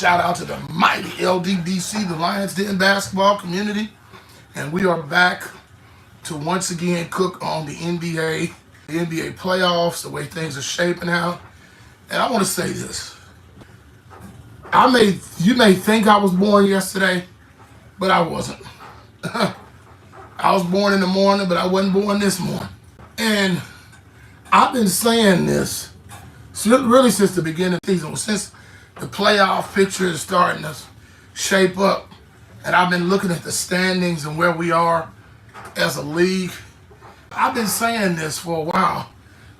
Shout out to the mighty LDDC, the Lions Den basketball community. And we are back to once again cook on the NBA playoffs, the way things are shaping out. And I want to say this. You may think I was born yesterday, but I wasn't. I was born in the morning, but I wasn't born this morning. And I've been saying this really since the beginning of the season, since the playoff picture is starting to shape up. And I've been looking at the standings and where we are as a league. I've been saying this for a while,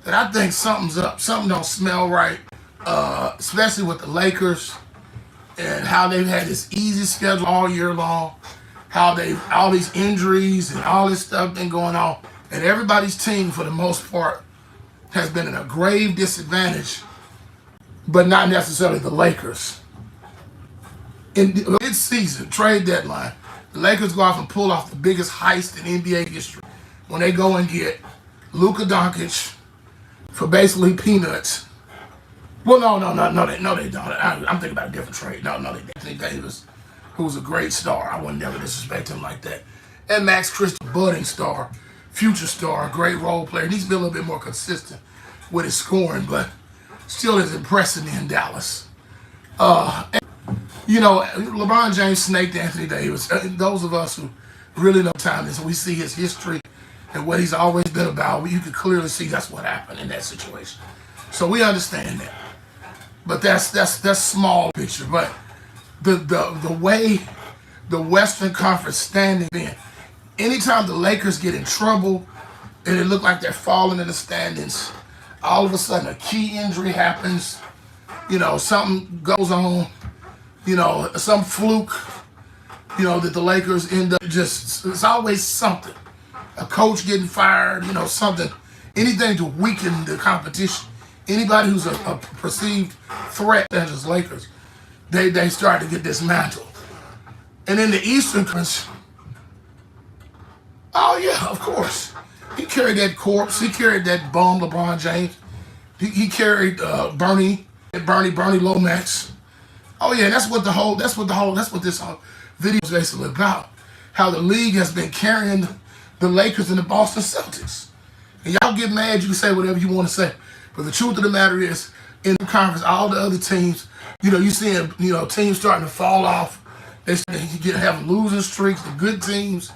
that I think something's up. Something don't smell right, especially with the Lakers and how they've had this easy schedule all year long, how all these injuries and all this stuff been going on. And everybody's team, for the most part, has been in a grave disadvantage, but not necessarily the Lakers. In mid-season trade deadline, the Lakers go off and pull off the biggest heist in NBA history when they go and get Luka Doncic for basically peanuts. Well, no, they don't. I'm thinking about a different trade. No, they didn't. Anthony Davis, who's a great star. I would never disrespect him like that. And Max Christie, budding star, future star, great role player. He needs to be a little bit more consistent with his scoring, but still is impressing me in Dallas. LeBron James snaked Anthony Davis. Those of us who really know time is, we see his history and what he's always been about. You can clearly see that's what happened in that situation. So we understand that. But that's small picture. But the way the Western Conference standing in, anytime the Lakers get in trouble and it look like they're falling in the standings, all of a sudden a key injury happens, something goes on, some fluke, that the Lakers end up it's always something. A coach getting fired, something, anything to weaken the competition. Anybody who's a perceived threat, that's just Lakers, they start to get dismantled. And in the Eastern Conference, oh yeah, of course. He carried that corpse. He carried that bum, LeBron James. He carried Bernie Lomax. Oh yeah, that's what this whole video is basically about. How the league has been carrying the Lakers and the Boston Celtics. And y'all get mad, you can say whatever you want to say. But the truth of the matter is, in the conference, all the other teams, you seeing, teams starting to fall off. They have losing streaks, the good teams,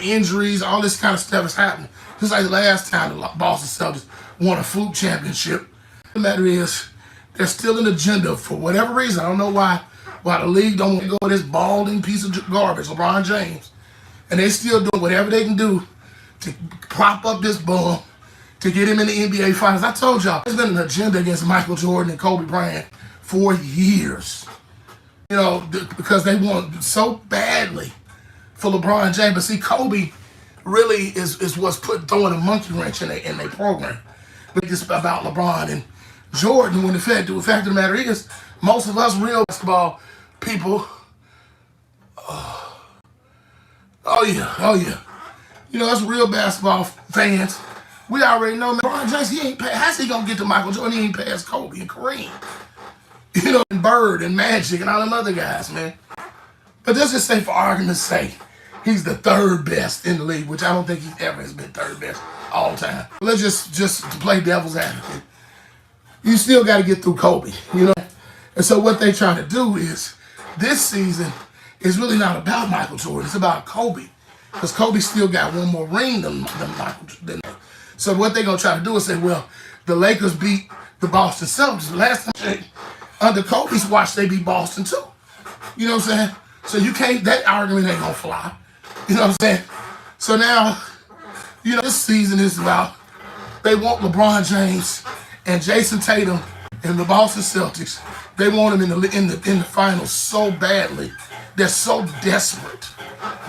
injuries, all this kind of stuff is happening. Just like the last time the Boston Celtics won a fluke championship. The matter is, there's still an agenda for whatever reason. I don't know why the league don't want to go with this balding piece of garbage, LeBron James. And they still doing whatever they can do to prop up this bum, to get him in the NBA Finals. I told y'all, there's been an agenda against Michael Jordan and Kobe Bryant for years. Because they want so badly for LeBron James. But see, Kobe really is what's throwing a monkey wrench in their program. But it's about LeBron and Jordan, when the fact of the matter is, most of us real basketball people, oh yeah. Us real basketball fans, we already know LeBron James, how's he gonna get to Michael Jordan? He ain't past Kobe and Kareem. And Bird and Magic and all them other guys, man. But let's just say, for argument's sake, he's the third best in the league, which I don't think he ever has been third best all time. Let's just play devil's advocate. You still got to get through Kobe, And so what they trying to do is, this season is really not about Michael Jordan. It's about Kobe. Because Kobe still got one more ring than Michael Jordan. So what they're going to try to do is say, well, the Lakers beat the Boston Celtics. Last time, under Kobe's watch, they beat Boston too. You know what I'm saying? So that argument ain't going to fly. You know what I'm saying? So now, this season is about, they want LeBron James and Jason Tatum and the Boston Celtics. They want him in the finals so badly. They're so desperate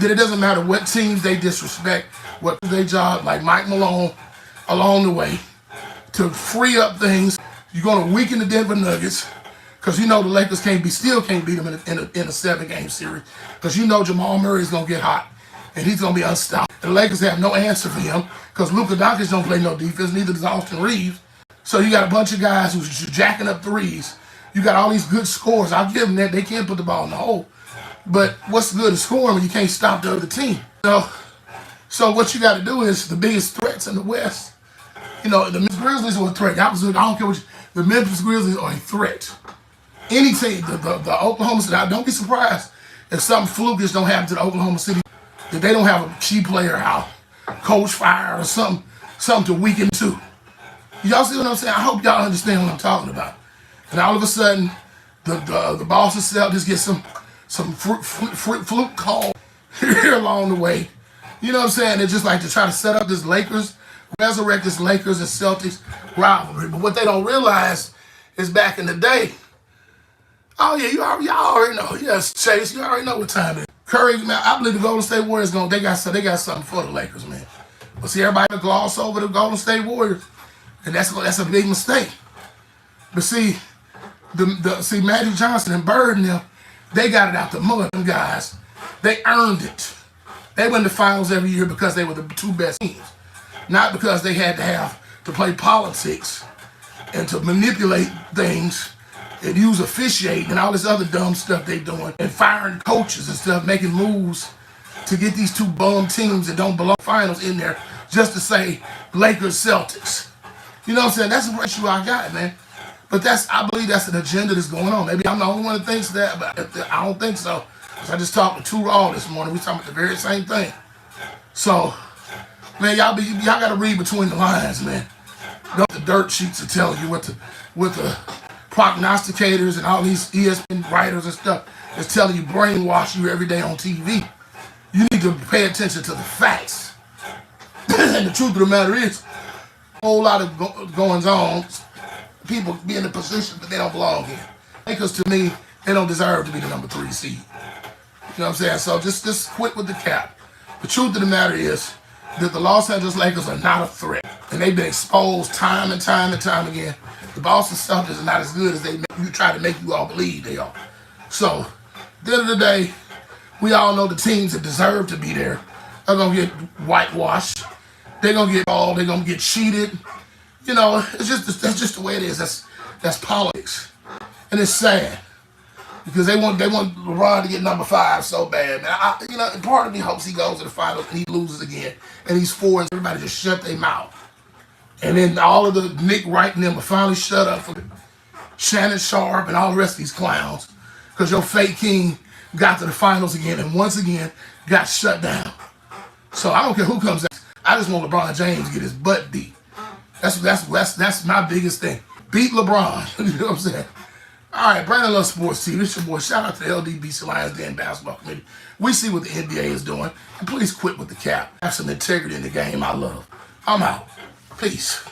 that it doesn't matter what teams they disrespect, what they job, like Mike Malone, along the way, to free up things. You're going to weaken the Denver Nuggets, because the Lakers still can't beat them in a 7-game series, because Jamal Murray is going to get hot and he's going to be unstoppable. The Lakers have no answer for him, because Luka Doncic don't play no defense, neither does Austin Reeves. So you got a bunch of guys who's jacking up threes You got all these good scores. I'll give them that. They can't put the ball in the hole. But what's good is scoring when you can't stop the other team. So what you got to do is the biggest threats in the West. The Memphis Grizzlies are a threat. I don't care what the Memphis Grizzlies are a threat. Any team, the Oklahoma City, don't be surprised if something flukish don't happen to the Oklahoma City, that they don't have a key player out, coach fired or something to weaken too. Y'all see what I'm saying? I hope y'all understand what I'm talking about. And all of a sudden, the Boston Celtics get some fluke call here along the way. You know what I'm saying? They're just like to try to set up this resurrect this Lakers and Celtics rivalry. But what they don't realize is back in the day, oh yeah, y'all already know. Yes, Chase, you already know what time it is. Curry, man, I believe the Golden State Warriors they got something for the Lakers, man. But see, everybody gloss over the Golden State Warriors, and that's a big mistake. But see, see Magic Johnson and Bird and them, they got it out the mud, them guys. They earned it. They went to finals every year because they were the two best teams, not because they had to play politics and to manipulate things and use officiating and all this other dumb stuff they doing and firing coaches and stuff, making moves to get these two bum teams that don't belong finals in there just to say Lakers Celtics. You know what I'm saying? That's the issue I got, man. But I believe that's an agenda that's going on. Maybe I'm the only one that thinks that, but I don't think so. I just talked to Two Raw this morning. We talking about the very same thing. So, man, y'all got to read between the lines, man. The dirt sheets are telling you what the prognosticators and all these ESPN writers and stuff is telling you, brainwash you every day on TV. You need to pay attention to the facts. And the truth of the matter is, a whole lot of goings on. People be in a position that they don't belong in. Because to me, they don't deserve to be the number 3 seed. You know what I'm saying? So just quit with the cap. The truth of the matter is that the Los Angeles Lakers are not a threat. And they've been exposed time and time and time again. The Boston Celtics are not as good as you try to make you all believe they are. So, at the end of the day, we all know the teams that deserve to be there are going to get whitewashed. They're going to get all. They're going to get cheated. That's just the way it is. That's politics. And it's sad. Because they want LeBron to get number 5 so bad, man. And part of me hopes he goes to the finals and he loses again, and he's 4, and everybody just shut their mouth. And then all of the Nick Wright and them will finally shut up for Shannon Sharp and all the rest of these clowns, because your fake king got to the finals again and once again got shut down. So I don't care who comes out. I just want LeBron James to get his butt beat. That's my biggest thing. Beat LeBron. You know what I'm saying? All right, Brandon Love Sports TV. It's your boy. Shout out to the LDBC Lions Den Basketball Committee. We see what the NBA is doing. And please quit with the cap. Have some integrity in the game I love. I'm out. Peace.